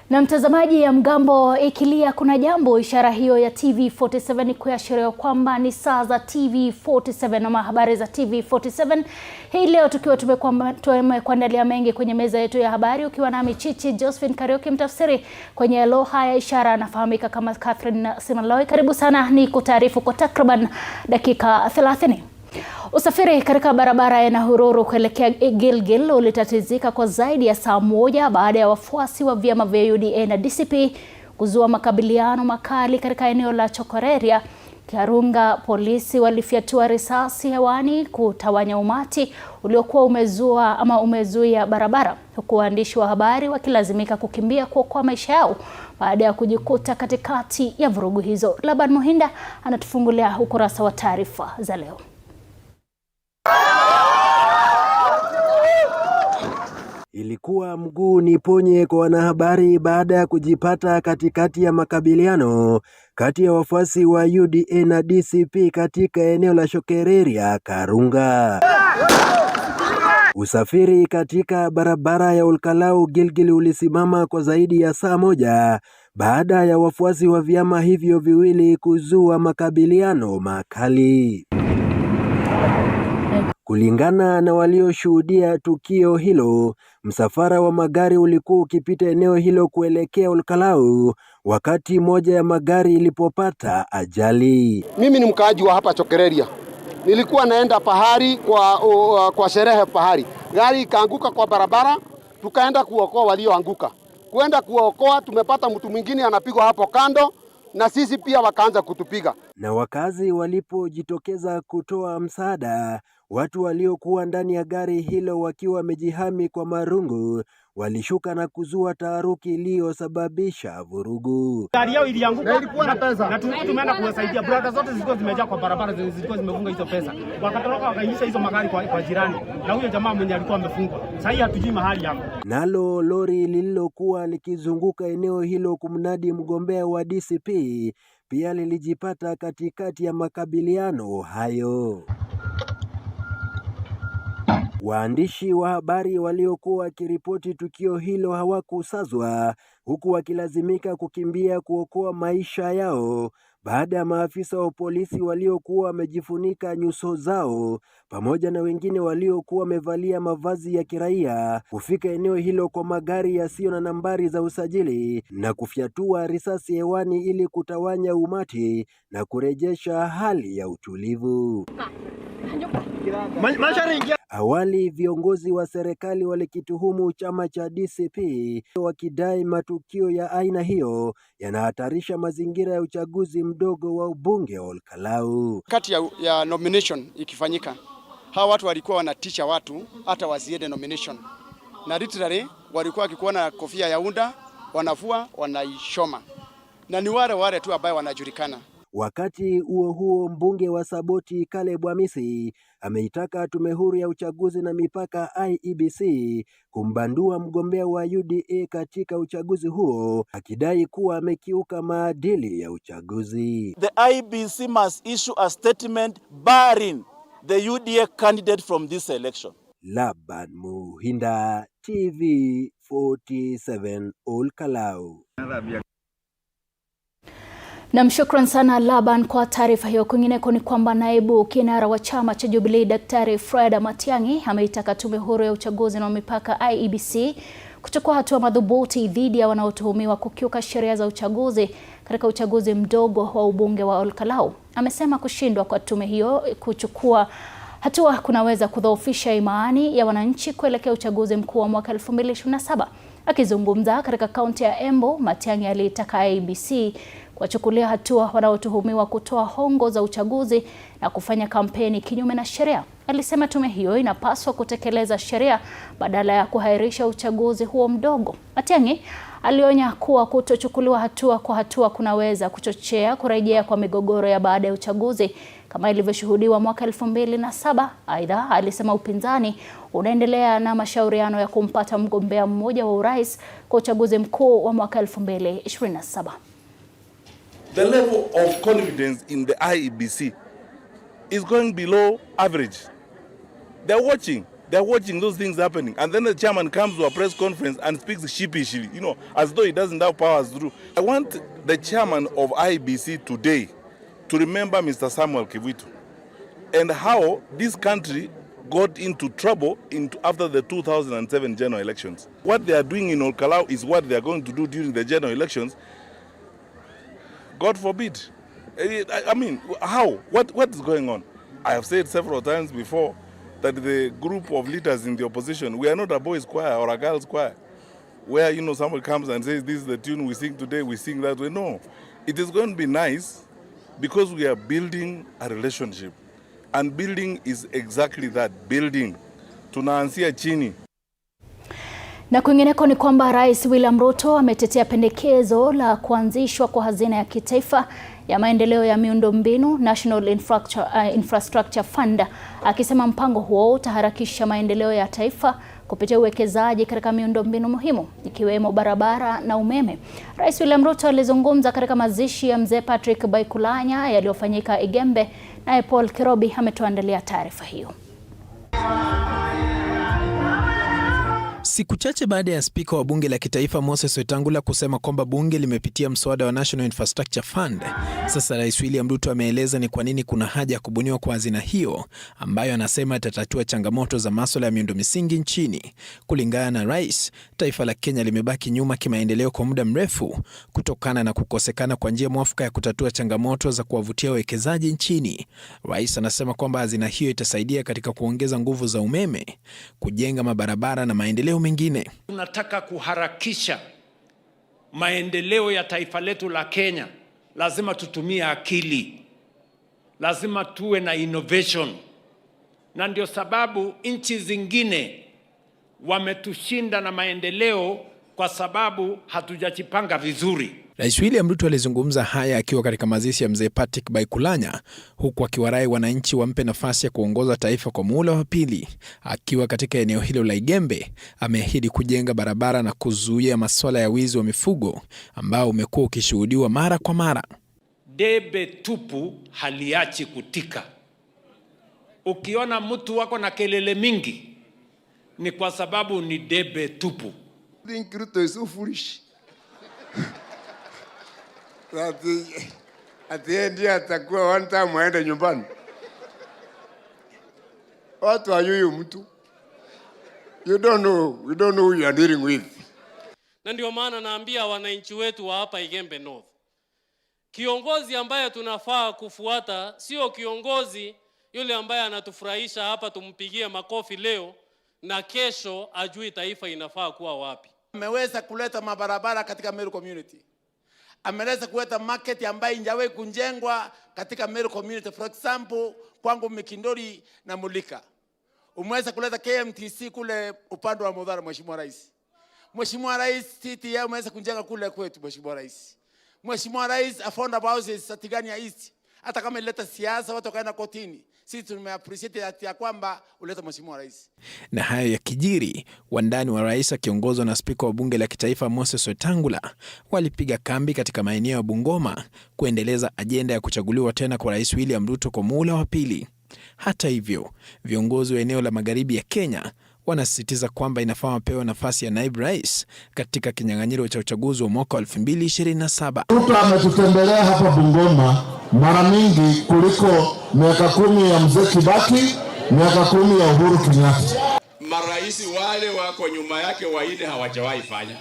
Na mtazamaji, ya mgambo ikilia kuna jambo, ishara hiyo ya TV47 ni kuashiria kwamba ni saa za TV47 na habari za TV47. Hii leo tukiwa tumekuandalia mengi kwenye meza yetu ya habari, ukiwa nami Chichi Josephine Kariuki, mtafsiri kwenye lugha ya ishara anafahamika kama Catherine Simaloi. Karibu sana, ni kutaarifu kwa takriban dakika 30. Usafiri katika barabara ya Nahururu kuelekea Gilgil ulitatizika kwa zaidi ya saa moja baada ya wafuasi wa vyama vya UDA na DCP kuzua makabiliano makali katika eneo la Chokoreria. Karunga, polisi walifyatua risasi hewani kutawanya umati uliokuwa umezuia barabara, huku waandishi wa habari wakilazimika kukimbia kuokoa maisha yao baada ya kujikuta katikati ya vurugu hizo. Laban Muhinda anatufungulia ukurasa wa taarifa za leo. Ilikuwa mguu ni ponye kwa wanahabari baada ya kujipata katikati ya makabiliano kati ya wafuasi wa UDA na DCP katika eneo la Chokoreria, Karunga. Usafiri katika barabara ya Olkalau Gilgil ulisimama kwa zaidi ya saa moja baada ya wafuasi wa vyama hivyo viwili kuzua makabiliano makali. Kulingana na walioshuhudia tukio hilo, msafara wa magari ulikuwa ukipita eneo hilo kuelekea Olkalau wakati moja ya magari ilipopata ajali. Mimi ni mkaaji wa hapa Chokoreria. Nilikuwa naenda pahari kwa sherehe pahari. Gari ikaanguka kwa barabara, tukaenda kuokoa walioanguka. Kuenda kuokoa, tumepata mtu mwingine anapigwa hapo kando na sisi pia wakaanza kutupiga. Na wakazi walipojitokeza kutoa msaada, watu waliokuwa ndani ya gari hilo wakiwa wamejihami kwa marungu walishuka na kuzua taharuki iliyosababisha vurugu. Gari yao ilianguka na tulikuwa tumeenda kuwasaidia. Brother zote zilikuwa zimejaa kwa barabara, zilikuwa zimefunga hizo pesa. Wakatoroka wakaisha hizo magari kwa jirani. Na huyo jamaa mwenye alikuwa amefungwa. Sasa hii hatujui mahali yako. Nalo lori lililokuwa likizunguka eneo hilo kumnadi mgombea wa DCP pia lilijipata katikati ya makabiliano hayo. Waandishi wa habari waliokuwa wakiripoti tukio hilo hawakusazwa, huku wakilazimika kukimbia kuokoa maisha yao baada ya maafisa wa polisi waliokuwa wamejifunika nyuso zao pamoja na wengine waliokuwa wamevalia mavazi ya kiraia kufika eneo hilo kwa magari yasiyo na nambari za usajili na kufyatua risasi hewani ili kutawanya umati na kurejesha hali ya utulivu. Awali viongozi wa serikali walikituhumu chama cha DCP wakidai matukio ya aina hiyo yanahatarisha mazingira ya uchaguzi mdogo wa ubunge wa Olkalau. Kati ya nomination ikifanyika, hawa watu walikuwa wanatisha watu hata wasiende nomination. Na literally walikuwa wakikuona kofia ya unda, wanavua, wanaishoma. Na ni wale tu ambao wanajulikana. Wakati huo mbunge wa Saboti Caleb Amisi ameitaka tume huru ya uchaguzi na mipaka IEBC kumbandua mgombea wa UDA katika uchaguzi huo, akidai kuwa amekiuka maadili ya uchaguzi. The IEBC must issue a statement barring the UDA candidate from this election. Laban Muhinda, TV47, Olkalau. Na mshukran sana Laban kwa taarifa hiyo. Kwingineko ni kwamba naibu kinara wa chama cha Jubilee Daktari Fred Matiang'i ameitaka tume huru ya uchaguzi na mipaka IEBC kuchukua hatua madhubuti dhidi ya wanaotuhumiwa kukiuka sheria za uchaguzi katika uchaguzi mdogo wa ubunge wa Olkalau. Amesema kushindwa kwa tume hiyo kuchukua hatua kunaweza kudhoofisha imani ya wananchi kuelekea uchaguzi mkuu wa mwaka 2027. Akizungumza katika kaunti ya Embu, Matiang'i alitaka IEBC kuwachukulia hatua wanaotuhumiwa kutoa hongo za uchaguzi na kufanya kampeni kinyume na sheria. Alisema tume hiyo inapaswa kutekeleza sheria badala ya kuhairisha uchaguzi huo mdogo. Matiang'i alionya kuwa kutochukuliwa hatua kwa hatua kunaweza kuchochea kurejea kwa migogoro ya baada ya uchaguzi kama ilivyoshuhudiwa mwaka 2007. Aidha, alisema upinzani unaendelea na mashauriano ya kumpata mgombea mmoja wa urais kwa uchaguzi mkuu wa mwaka 2027. The level of confidence in the IEBC is going below average. They're watching. They're watching those things happening. And then the chairman comes to a press conference and speaks sheepishly, you know, as though he doesn't have powers to do. I want the chairman of IEBC today to remember Mr. Samuel Kivuitu and how this country got into trouble after the 2007 general elections. What they are doing in Olkalau is what they are going to do during the general elections. God forbid. I mean, how? What is going on? I have said several times before that the group of leaders in the opposition, we are not a boys' choir or a girls' choir, where, you know, someone comes and says, this is the tune we sing today, we sing that way. No, it is going to be nice because we are building a relationship. And building is exactly that, building. Tunaanzia chini. Na kwingineko ni kwamba Rais William Ruto ametetea pendekezo la kuanzishwa kwa hazina ya kitaifa ya maendeleo ya miundombinu National Infrastructure Fund, akisema mpango huo utaharakisha maendeleo ya taifa kupitia uwekezaji katika miundombinu muhimu ikiwemo barabara na umeme. Rais William Ruto alizungumza katika mazishi ya mzee Patrick Baikulanya yaliyofanyika Igembe, naye Paul Kirobi ametuandalia taarifa hiyo. Siku chache baada ya spika wa bunge la kitaifa Moses Wetangula kusema kwamba bunge limepitia mswada wa National Infrastructure Fund, sasa Rais William Ruto ameeleza ni kwa nini kuna haja ya kubuniwa kwa hazina hiyo ambayo anasema itatatua changamoto za masuala ya miundo misingi nchini. Kulingana na rais, taifa la Kenya limebaki nyuma kimaendeleo kwa muda mrefu kutokana na kukosekana kwa njia mwafaka ya kutatua changamoto za kuwavutia wawekezaji nchini. Rais anasema kwamba hazina hiyo itasaidia katika kuongeza nguvu za umeme, kujenga mabarabara na maendeleo mengine. Tunataka kuharakisha maendeleo ya taifa letu la Kenya. Lazima tutumie akili. Lazima tuwe na innovation. Na ndio sababu nchi zingine wametushinda na maendeleo kwa sababu hatujajipanga vizuri. Rais William Ruto alizungumza haya akiwa katika mazishi ya mzee Patrick Baikulanya, huku akiwarai wananchi wampe nafasi ya kuongoza taifa kwa muhula wa pili. Akiwa katika eneo hilo la Igembe, ameahidi kujenga barabara na kuzuia masuala ya wizi wa mifugo ambao umekuwa ukishuhudiwa mara kwa mara. Debe tupu haliachi kutika. Ukiona mtu wako na kelele mingi, ni kwa sababu ni debe tupu. Think Ruto is so foolish. At the end atakuwa one time waende nyumbani. Watu hayuyu mtu. You don't know who you are dealing with. Na ndio maana naambia wananchi wetu wa hapa Igembe North, kiongozi ambaye tunafaa kufuata sio kiongozi yule ambaye anatufurahisha hapa tumpigie makofi leo na kesho ajui taifa inafaa kuwa wapi. Ameweza kuleta mabarabara katika Meru community. Ameweza kuleta market ambayo injawe kunjengwa katika Meru community. For example, kwangu Mikindori na Mulika. Umeweza kuleta KMTC kule upande wa Mudhara, Mheshimiwa Rais. Mheshimiwa Rais, TTA umeweza kunjenga kule kwetu, Mheshimiwa Rais. Mheshimiwa Rais, affordable houses Satigania East. Hata kama ileta siasa watu wakaenda kotini, sisi tumeappreciate ya kwamba uleta Mheshimiwa Rais. Na hayo ya kijiri, wandani wa rais akiongozwa na spika wa bunge la kitaifa Moses Wetangula walipiga kambi katika maeneo ya Bungoma kuendeleza ajenda ya kuchaguliwa tena kwa Rais William Ruto kwa muhula wa pili. Hata hivyo, viongozi wa eneo la magharibi ya Kenya wanasisitiza kwamba inafaa wapewe nafasi ya naibu rais katika kinyang'anyiro cha uchaguzi wa mwaka 2027. Ruto ametutembelea hapa Bungoma mara mingi kuliko miaka 10 ya mzee Kibaki, miaka 10 ya Uhuru Kenyatta. Maraisi wale wako nyuma yake waine hawajawahi fanya.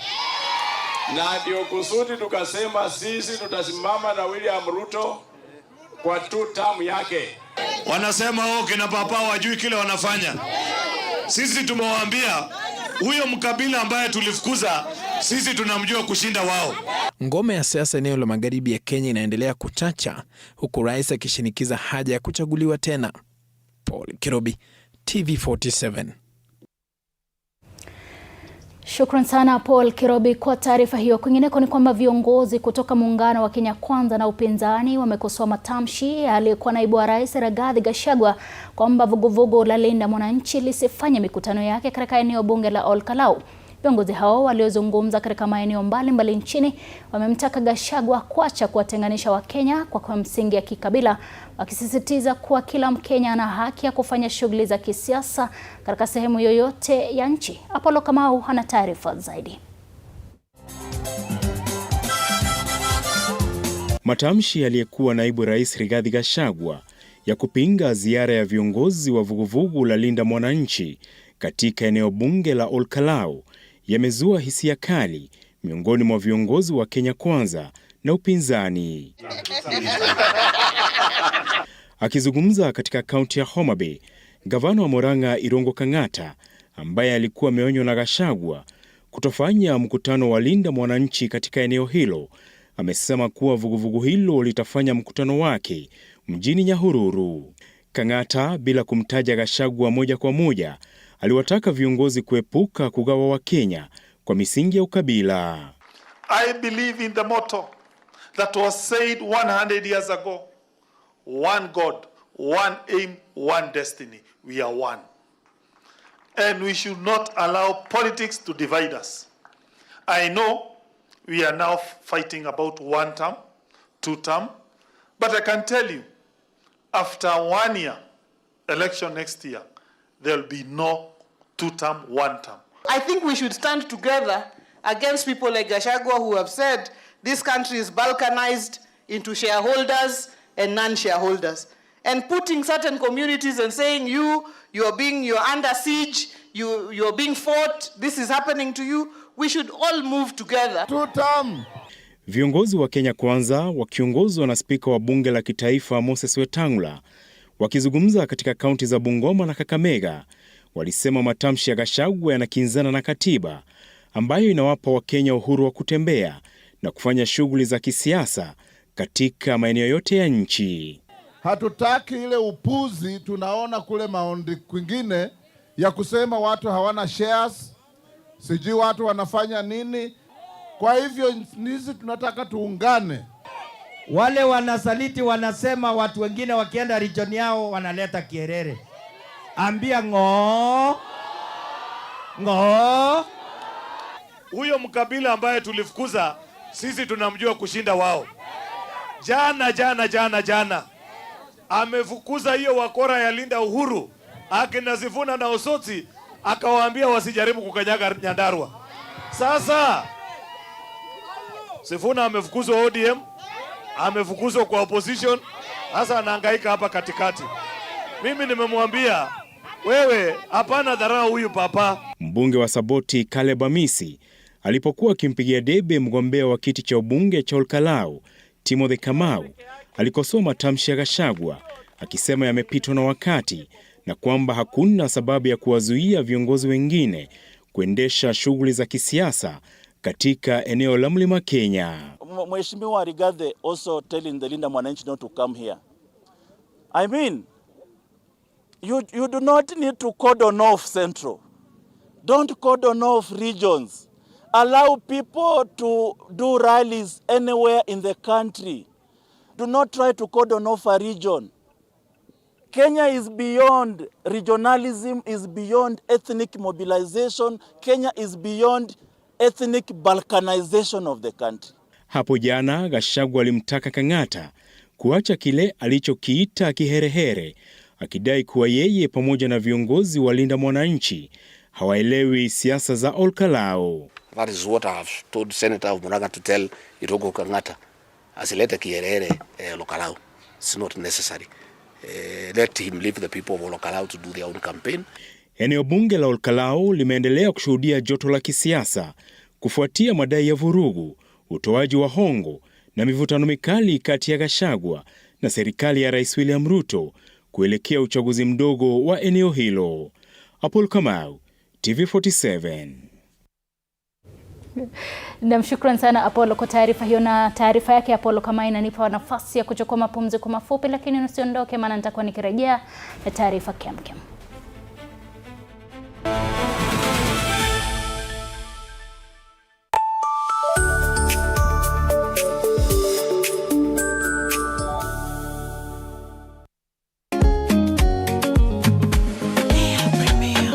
Na ndio kusudi tukasema sisi tutasimama na William Ruto kwa 2 term yake. Wanasema kina papa wajui kile wanafanya. Sisi tumewaambia huyo mkabila ambaye tulifukuza sisi tunamjua kushinda wao. Ngome ya siasa eneo la magharibi ya Kenya inaendelea kuchacha, huku rais akishinikiza haja ya kuchaguliwa tena. Paul Kirobi, TV47. Shukran sana Paul Kirobi kwa taarifa hiyo. Kwingineko ni kwamba viongozi kutoka muungano wa Kenya Kwanza na upinzani wamekosoa matamshi aliyekuwa naibu wa rais Rigathi Gachagua kwamba vuguvugu la Linda Mwananchi lisifanye mikutano yake katika eneo bunge la Olkalau. Viongozi hao waliozungumza katika maeneo mbalimbali nchini wamemtaka Gachagua kuacha kuwatenganisha Wakenya kwa msingi ya kikabila, wakisisitiza kuwa kila Mkenya ana haki ya kufanya shughuli za kisiasa katika sehemu yoyote ya nchi. Apollo Kamau ana taarifa zaidi. Matamshi aliyekuwa naibu rais Rigathi Gachagua ya kupinga ziara ya viongozi wa vuguvugu la Linda Mwananchi katika eneo bunge la Olkalau yamezua hisia kali miongoni mwa viongozi wa Kenya Kwanza na upinzani. Akizungumza katika kaunti ya Homa Bay, gavana wa Murang'a Irungu Kang'ata, ambaye alikuwa ameonywa na Gachagua kutofanya mkutano wa Linda Mwananchi katika eneo hilo, amesema kuwa vuguvugu hilo litafanya mkutano wake mjini Nyahururu. Kang'ata, bila kumtaja Gachagua moja kwa moja, aliwataka viongozi kuepuka kugawa Wakenya kwa misingi ya ukabila. I believe in the motto that was said 100 years ago. One God, one aim, one destiny. We are one. And we should not allow politics to divide us. I know we are now fighting about 1 term, 2 term, but I can tell you, after 1 year, election next year, there will be no 2 term, 1 term. I think we should stand together against people like Gachagua who have said this country is balkanized into shareholders and non-shareholders, and putting certain communities and saying you're under siege, you're being fought, this is happening to you. We should all move together. 2 term. Viongozi wa Kenya Kwanza wakiongozwa na spika wa bunge la kitaifa Moses Wetangula wakizungumza katika kaunti za Bungoma na Kakamega walisema matamshi ya Gachagua yanakinzana na katiba ambayo inawapa Wakenya uhuru wa kutembea na kufanya shughuli za kisiasa katika maeneo yote ya nchi. Hatutaki ile upuzi tunaona kule maondi kwingine ya kusema watu hawana shares, sijui watu wanafanya nini. Kwa hivyo nisi tunataka tuungane. Wale wanasaliti wanasema watu wengine wakienda region yao wanaleta kierere. Ambia ng'oo. Huyo mkabila ambaye tulifukuza sisi tunamjua kushinda wao. Jana amefukuza hiyo wakora ya Linda Uhuru, akina Sifuna na Osotsi, akawaambia wasijaribu kukanyaga Nyandarua. Sasa Sifuna amefukuzwa ODM, amefukuzwa kwa opposition, sasa anahangaika hapa katikati. Mimi nimemwambia wewe hapana dharau huyu papa. Mbunge wa Saboti Caleb Amisi alipokuwa akimpigia debe mgombea wa kiti cha ubunge cha Olkalau Timothy Kamau, alikosoa matamshi ya Gachagua akisema yamepitwa na wakati na kwamba hakuna sababu ya kuwazuia viongozi wengine kuendesha shughuli za kisiasa katika eneo la Mlima Kenya. Mheshimiwa Rigathi also telling the Linda Mwananchi not to come here. I mean, you do not need to cordon off Central. Don't cordon off regions. Allow people to do rallies anywhere in the country. Do not try to cordon off a region. Kenya is beyond regionalism, is beyond ethnic mobilization. Kenya is beyond ethnic balkanization of the country. Hapo jana Gachagua alimtaka Kang'ata kuacha kile alichokiita kiherehere, akidai kuwa yeye pamoja na viongozi wa Linda Mwananchi hawaelewi siasa za Olkalau. That is what I have told Senator of Murang'a to tell Irungu Kang'ata. Asilete kiherehere Olkalau. It's not necessary. Let him leave the people of Olkalau to do their own campaign. Eneo bunge la Olkalau limeendelea kushuhudia joto la kisiasa kufuatia madai ya vurugu, utoaji wa hongo na mivutano mikali kati ya Gachagua na serikali ya Rais William Ruto kuelekea uchaguzi mdogo wa eneo hilo. Apollo Kamau, TV47. Namshukuru sana Apollo kwa taarifa hiyo, na taarifa yake Apollo kama inanipa nafasi ya kuchukua mapumziko mafupi, lakini usiondoke maana nitakuwa nikirejea na taarifa kemkem.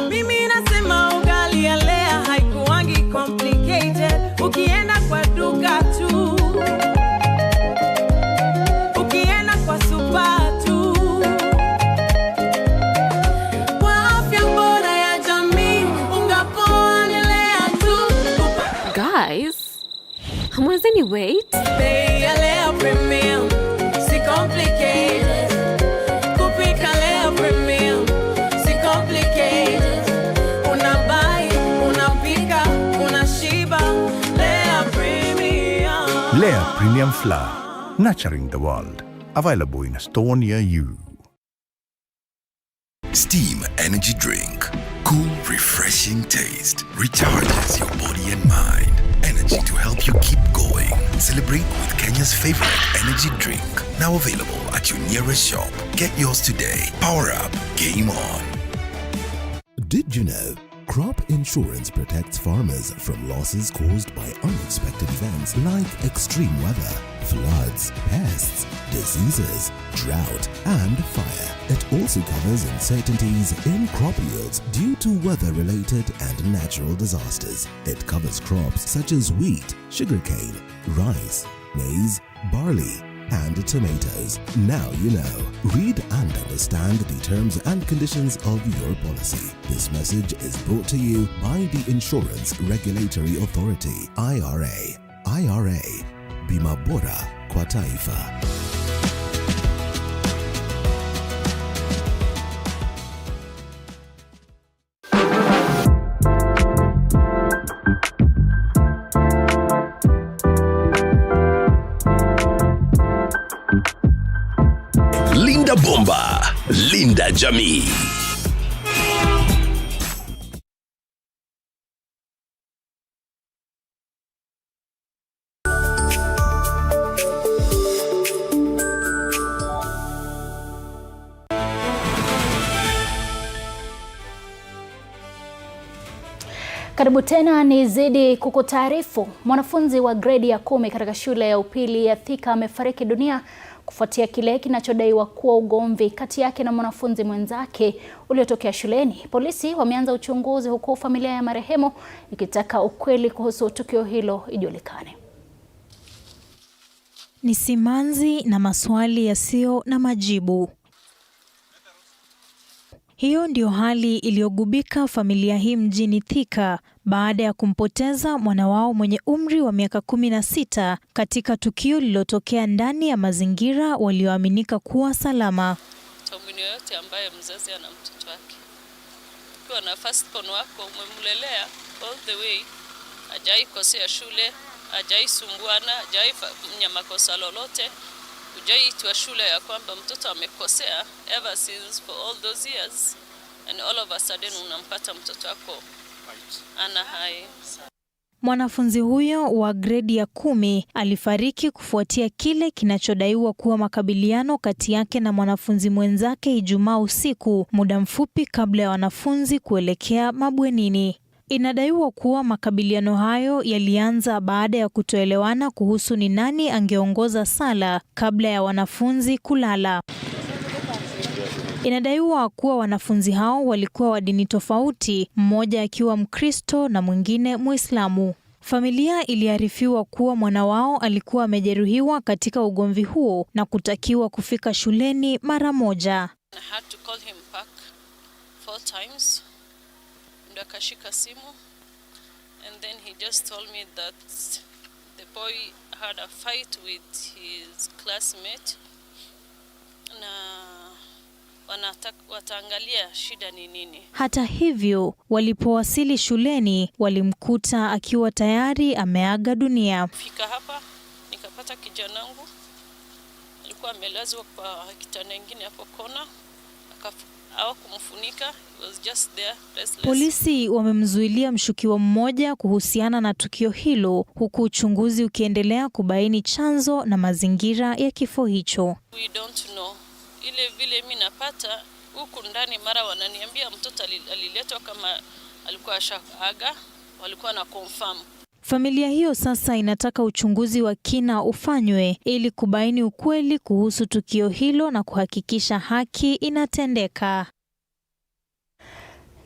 Mimi nasema ugali ya lea haikuangi Guys, hamwezeni wait? Lea Premium, si complicated. Kupika Lea Premium, si complicated. Unabai, unapika, unashiba. Lea Premium. Lea Premium Flour, nurturing the world. Available in a store near you. Steam Energy Drink. Cool, refreshing taste. Recharges your body and mind. Energy to help you keep going. Celebrate with Kenya's favorite energy drink. Now available at your nearest shop. Get yours today. Power up. Game on. Did you know crop insurance protects farmers from losses caused by unexpected events like extreme weather, floods, pests, diseases, drought, and fire? It also covers uncertainties in crop yields due to weather-related and natural disasters. It covers crops such as wheat, sugarcane, rice, maize, barley, and tomatoes. Now you know. Read and understand the terms and conditions of your policy. This message is brought to you by the Insurance Regulatory Authority, IRA. IRA, Bima Bora kwa Taifa. Linda Bomba, Linda Jamii. Karibu tena, ni zidi kukutaarifu. Mwanafunzi wa gredi ya 10 katika shule ya upili ya Thika amefariki dunia kufuatia kile kinachodaiwa kuwa ugomvi kati yake na mwanafunzi mwenzake uliotokea shuleni. Polisi wameanza uchunguzi huku familia ya marehemu ikitaka ukweli kuhusu tukio hilo ijulikane. Ni simanzi na maswali yasiyo na majibu. Hiyo ndio hali iliyogubika familia hii mjini Thika baada ya kumpoteza mwana wao mwenye umri wa miaka 16 katika tukio lililotokea ndani ya mazingira walioaminika kuwa salama. Tomini yote ambaye mzazi ana mtoto wake. Ukiwa na firstborn wako umemlelea all the way, hajai kosea shule, hajai sumbuana, hajai fanya makosa lolote. Hujaitwa shule ya kwamba mtoto amekosea ever since for all those years, and all of a sudden unampata mtoto wako ana hai. Mwanafunzi huyo wa gredi ya 10 alifariki kufuatia kile kinachodaiwa kuwa makabiliano kati yake na mwanafunzi mwenzake Ijumaa usiku, muda mfupi kabla ya wanafunzi kuelekea mabwenini. Inadaiwa kuwa makabiliano hayo yalianza baada ya kutoelewana kuhusu ni nani angeongoza sala kabla ya wanafunzi kulala. Inadaiwa kuwa wanafunzi hao walikuwa wa dini tofauti, mmoja akiwa Mkristo na mwingine Muislamu. Familia iliarifiwa kuwa mwana wao alikuwa amejeruhiwa katika ugomvi huo na kutakiwa kufika shuleni mara moja. I had to call him back 4 times. Ndo akashika simu, and then he just told me that the boy had a fight with his classmate na wataangalia shida ni nini. Hata hivyo, walipowasili shuleni walimkuta akiwa tayari ameaga dunia. Fika hapa nikapata kijana wangu alikuwa amelazwa kwa kitanda kingine hapo kona, hawakumfunika, he was just there restless. Polisi wamemzuilia mshukiwa mmoja kuhusiana na tukio hilo, huku uchunguzi ukiendelea kubaini chanzo na mazingira ya kifo hicho. We don't know. Ile vile mimi napata huku ndani mara wananiambia mtoto aliletwa kama alikuwa ashaaga, walikuwa na confirm. Familia hiyo sasa inataka uchunguzi wa kina ufanywe ili kubaini ukweli kuhusu tukio hilo na kuhakikisha haki inatendeka.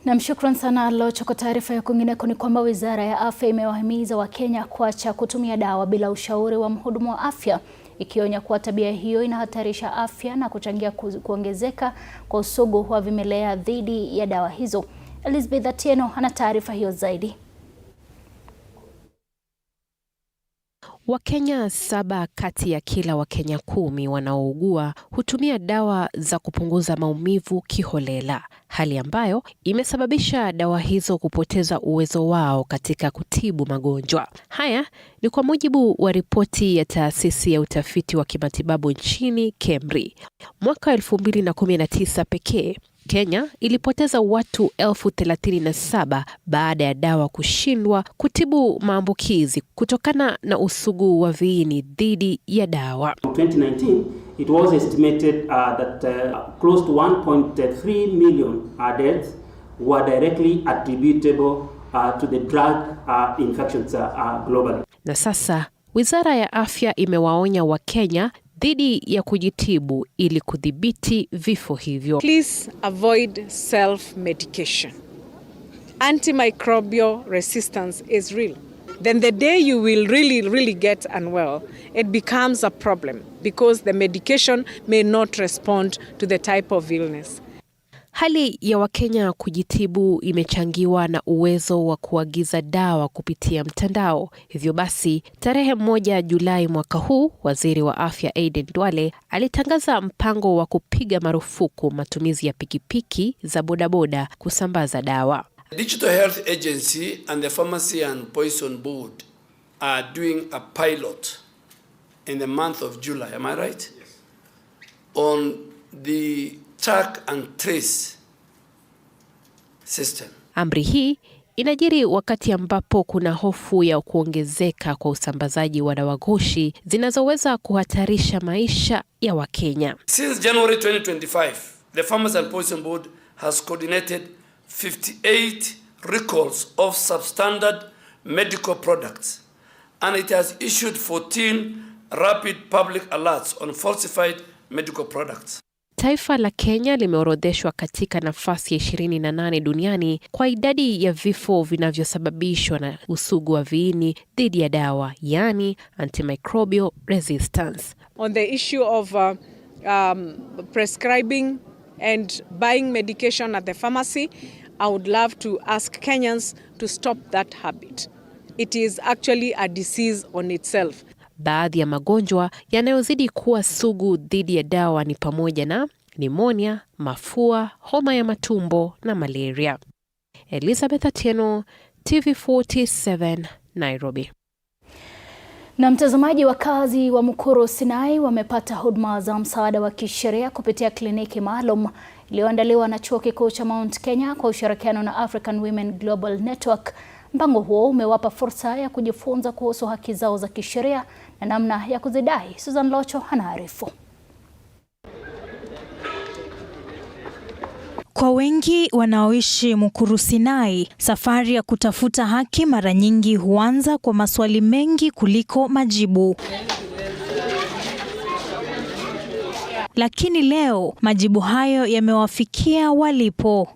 Na mshukran sana Locho. Kwa taarifa ya kwingineko ni kwamba Wizara ya Afya imewahimiza Wakenya kuacha kutumia dawa bila ushauri wa mhudumu wa afya, ikionya kuwa tabia hiyo inahatarisha afya na kuchangia kuongezeka kwa usugu wa vimelea dhidi ya dawa hizo. Elizabeth Atieno ana taarifa hiyo zaidi. Wakenya 7 kati ya kila Wakenya 10 wanaougua hutumia dawa za kupunguza maumivu kiholela, hali ambayo imesababisha dawa hizo kupoteza uwezo wao katika kutibu magonjwa. Haya ni kwa mujibu wa ripoti ya taasisi ya utafiti wa kimatibabu nchini KEMRI. Mwaka 2019 pekee, Kenya ilipoteza watu 37,000 baada ya dawa kushindwa kutibu maambukizi kutokana na usugu wa viini dhidi ya dawa. 2019, it was estimated that close to 1.3 million deaths were directly attributable to the drug infections globally. Na sasa Wizara ya Afya imewaonya Wakenya dhidi ya kujitibu ili kudhibiti vifo hivyo. Please avoid self-medication. Antimicrobial resistance is real. Then the day you will really get unwell, it becomes a problem because the medication may not respond to the type of illness. Hali ya Wakenya kujitibu imechangiwa na uwezo wa kuagiza dawa kupitia mtandao. Hivyo basi, tarehe 1 Julai mwaka huu, Waziri wa Afya Aden Duale alitangaza mpango wa kupiga marufuku matumizi ya pikipiki za bodaboda kusambaza dawa. The Digital Health Agency and the Pharmacy and Poison Board are doing a pilot in the month of July, am I right? Yes. On the track and trace system. Amri hii inajiri wakati ambapo kuna hofu ya kuongezeka kwa usambazaji wa dawa ghushi zinazoweza kuhatarisha maisha ya Wakenya. Since January 2025, the Pharmacy and Poison Board has coordinated 58 recalls of substandard medical products, and it has issued 14 rapid public alerts on falsified medical products. Taifa la Kenya limeorodheshwa katika nafasi ya 28 duniani kwa idadi ya vifo vinavyosababishwa na usugu wa viini dhidi ya dawa, yani antimicrobial resistance. On the issue of prescribing and buying medication at the pharmacy, I would love to ask Kenyans to stop that habit. It is actually a disease on itself. Baadhi ya magonjwa yanayozidi kuwa sugu dhidi ya dawa ni pamoja na pneumonia, mafua, homa ya matumbo na malaria. Elizabeth Atieno, TV47, Nairobi. Na mtazamaji, wakazi wa Mukuru Sinai wamepata huduma za msaada wa kisheria kupitia kliniki maalum iliyoandaliwa na Chuo Kikuu cha Mount Kenya kwa ushirikiano na African Women Global Network. Mpango huo umewapa fursa ya kujifunza kuhusu haki zao za kisheria na namna ya kuzidai. Susan Locho anaarifu. Kwa wengi wanaoishi Mukuru Sinai, safari ya kutafuta haki mara nyingi huanza kwa maswali mengi kuliko majibu. Lakini leo majibu hayo yamewafikia walipo.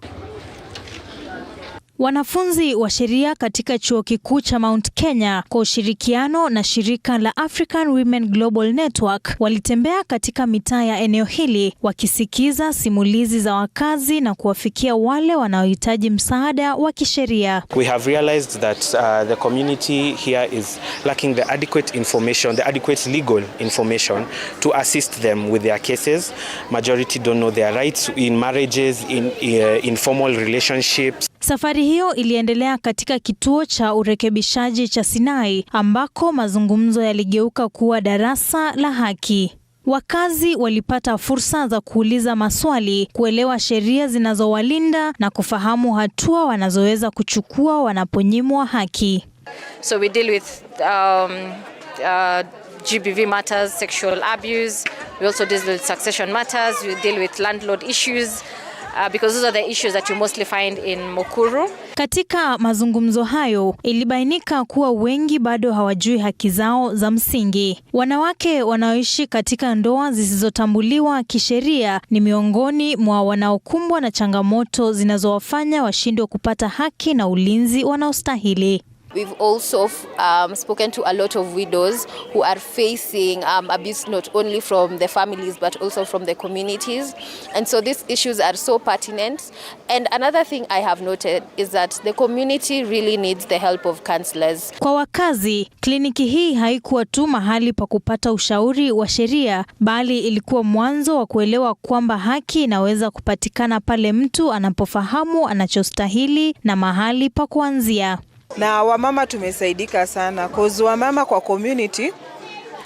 Wanafunzi wa sheria katika Chuo Kikuu cha Mount Kenya kwa ushirikiano na shirika la African Women Global Network walitembea katika mitaa ya eneo hili wakisikiza simulizi za wakazi na kuwafikia wale wanaohitaji msaada wa kisheria. We have realized that the community here is lacking the adequate information, the adequate legal information to assist them with their cases. Majority don't know their rights in marriages, in informal relationships. Safari hiyo iliendelea katika kituo cha urekebishaji cha Sinai ambako mazungumzo yaligeuka kuwa darasa la haki. Wakazi walipata fursa za kuuliza maswali, kuelewa sheria zinazowalinda na kufahamu hatua wanazoweza kuchukua wanaponyimwa haki. So we deal with GBV matters, sexual abuse. We also deal with succession matters. We deal with landlord issues. Because those are the issues that you mostly find in Mukuru. Katika mazungumzo hayo ilibainika kuwa wengi bado hawajui haki zao za msingi. Wanawake wanaoishi katika ndoa zisizotambuliwa kisheria ni miongoni mwa wanaokumbwa na changamoto zinazowafanya washindwe kupata haki na ulinzi wanaostahili. We've also spoken to a lot of widows who are facing abuse not only from the families but also from the communities. And so these issues are so pertinent. And another thing I have noted is that the community really needs the help of counselors. Kwa wakazi, kliniki hii haikuwa tu mahali pa kupata ushauri wa sheria, bali ilikuwa mwanzo wa kuelewa kwamba haki inaweza kupatikana pale mtu anapofahamu anachostahili na mahali pa kuanzia. Na wamama tumesaidika sana, cause wamama kwa community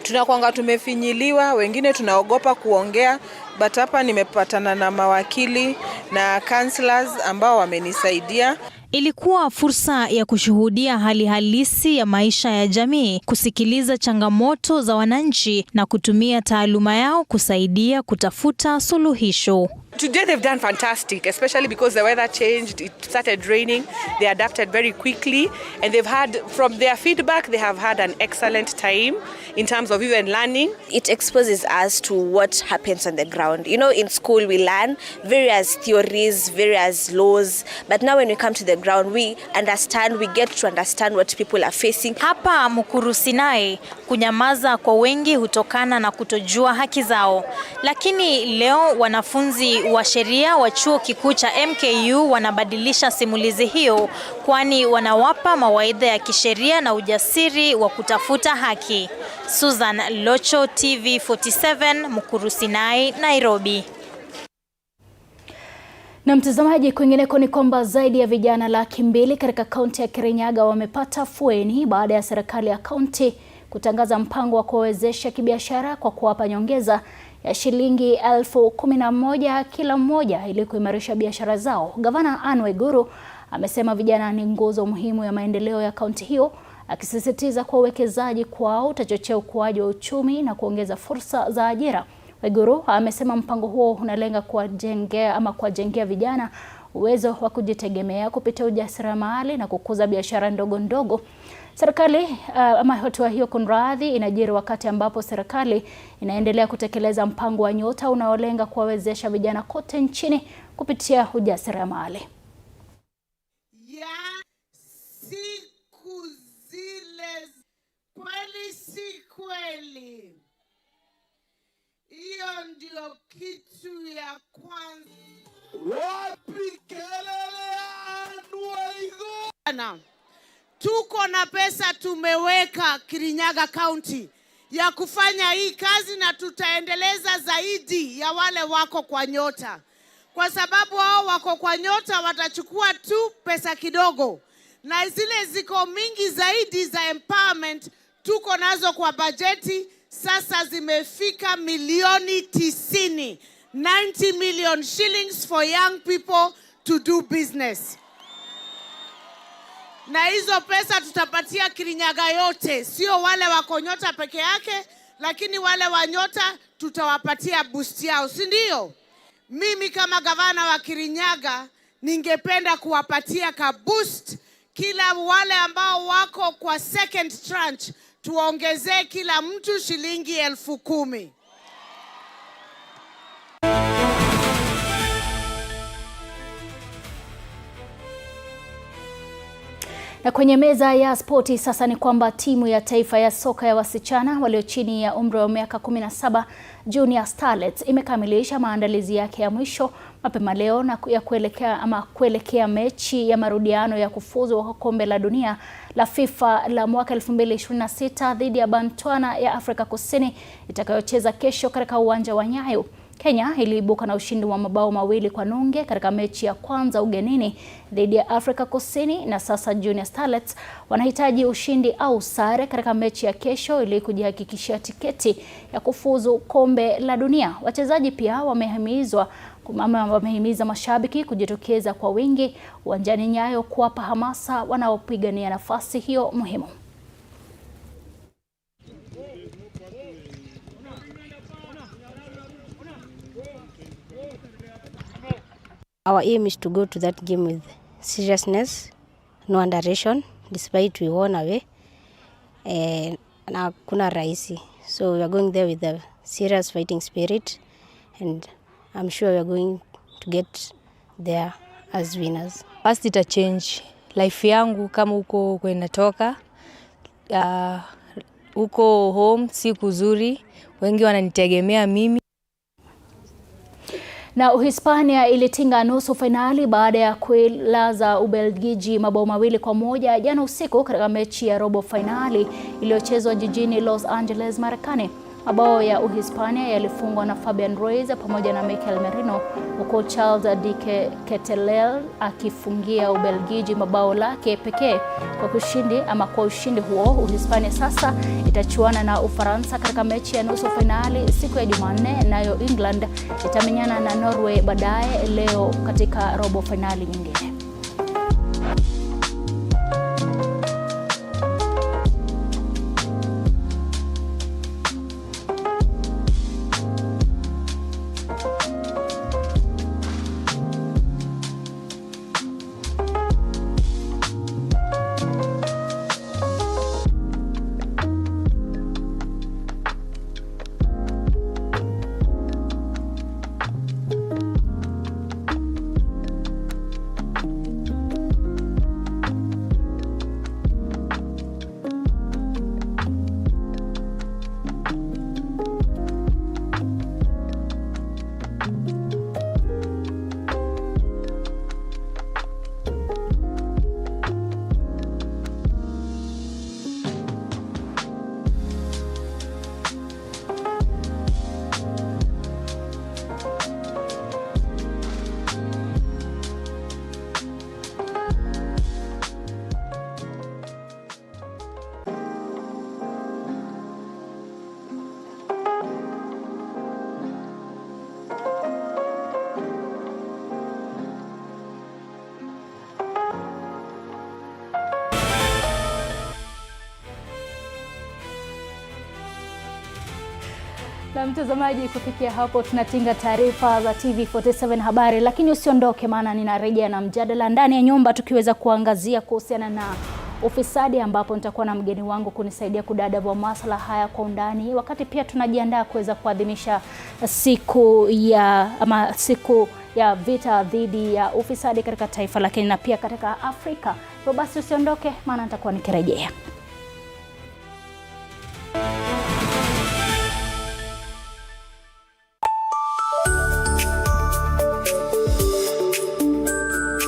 tunakuanga tumefinyiliwa, wengine tunaogopa kuongea, but hapa nimepatana na mawakili na counselors ambao wamenisaidia. Ilikuwa fursa ya kushuhudia hali halisi ya maisha ya jamii, kusikiliza changamoto za wananchi na kutumia taaluma yao kusaidia kutafuta suluhisho. Today they've done fantastic, especially because the weather changed, it started raining. They adapted very quickly, and they've had, from their feedback, they have had an excellent time in terms of even learning. It exposes us to what happens on the ground. You know, in school we learn various theories, various laws, but now when we come to the ground, we get to understand what people are facing. Hapa Mukuru Sinai, kunyamaza kwa wengi hutokana na kutojua haki zao. Lakini leo wanafunzi wa sheria wa chuo kikuu cha MKU wanabadilisha simulizi hiyo, kwani wanawapa mawaidha ya kisheria na ujasiri wa kutafuta haki. Susan Locho, TV47, Mukuru Sinai, Nairobi. Na mtazamaji, kwingineko ni kwamba zaidi ya vijana 200,000 katika kaunti ya Kirinyaga wamepata fueni baada ya serikali ya kaunti kutangaza mpango wa kuwezesha kibiashara kwa kuwapa nyongeza ya shilingi 11,000 kila mmoja ili kuimarisha biashara zao. Gavana Anne Waiguru amesema vijana ni nguzo muhimu ya maendeleo ya kaunti hiyo, akisisitiza kwa uwekezaji kwao utachochea ukuaji wa uchumi na kuongeza fursa za ajira. Waiguru amesema mpango huo unalenga kuwajengea vijana uwezo wa kujitegemea kupitia ujasiriamali na kukuza biashara ndogo ndogo. Serikali hatua hiyo kunradhi inajiri wakati ambapo serikali inaendelea kutekeleza mpango wa Nyota unaolenga kuwawezesha vijana kote nchini kupitia ujasiriamali. Siku zile kweli si kweli. Hiyo ndio kitu ya kwanza. Wapi kelele Waiguru? Tuko na pesa tumeweka Kirinyaga County ya kufanya hii kazi, na tutaendeleza zaidi ya wale wako kwa Nyota. Kwa sababu hao wako kwa Nyota watachukua tu pesa kidogo, na zile ziko mingi zaidi za empowerment tuko nazo kwa bajeti sasa zimefika milioni 90. 90 million shillings for young people to do business. Na hizo pesa tutapatia Kirinyaga yote, sio wale wako Nyota peke yake, lakini wale wa Nyota tutawapatia boost yao, si ndio? Mimi kama gavana wa Kirinyaga ningependa kuwapatia ka boost kila wale ambao wako kwa second tranche, tuongezee kila mtu shilingi 10,000. Na kwenye meza ya spoti sasa ni kwamba timu ya taifa ya soka ya wasichana walio chini ya umri wa miaka 17 Junior Starlets imekamilisha maandalizi yake ya mwisho mapema leo na kuelekea mechi ya marudiano ya kufuzu kwa kombe la dunia la FIFA la mwaka 2026 dhidi ya Botswana ya Afrika Kusini itakayocheza kesho katika uwanja wa Nyayo. Kenya iliibuka na ushindi wa mabao 2-0 katika mechi ya kwanza ugenini dhidi ya Afrika Kusini, na sasa Junior Starlets wanahitaji ushindi au sare katika mechi ya kesho ili kujihakikishia tiketi ya kufuzu kombe la dunia. Wachezaji pia wamehimiza mashabiki kujitokeza kwa wingi uwanjani Nyayo kuwapa hamasa wanaopigania nafasi hiyo muhimu. Our aim is to go to that game with seriousness, no underration, despite we won away. Na kuna rahisi. So we are going there with a serious fighting spirit, and I'm sure we are going to get there as winners. First, it a change life yangu kama huko kwenatoka. Huko home si kuzuri, wengi wananitegemea mimi. Na Uhispania ilitinga nusu finali baada ya kuilaza Ubelgiji mabao 2-1 jana usiku katika mechi ya robo finali iliyochezwa jijini Los Angeles, Marekani. Mabao ya Uhispania yalifungwa na Fabian Ruiz pamoja na Mikel Merino, huko Charles de Ketelaere akifungia Ubelgiji mabao lake pekee. Kwa ushindi huo, Uhispania sasa itachuana na Ufaransa katika mechi ya nusu finali siku ya Jumanne, nayo England itamenyana na Norway baadaye leo katika robo finali nyingine. Na mtazamaji, kufikia hapo tunatinga taarifa za TV47 habari, lakini usiondoke, maana ninarejea na mjadala ndani ya nyumba tukiweza kuangazia kuhusiana na ufisadi, ambapo nitakuwa na mgeni wangu kunisaidia kudadavua masuala haya kwa undani, wakati pia tunajiandaa kuweza kuadhimisha siku ya vita dhidi ya ufisadi katika taifa lakini na pia katika Afrika. Hivyo basi usiondoke, maana nitakuwa nikirejea.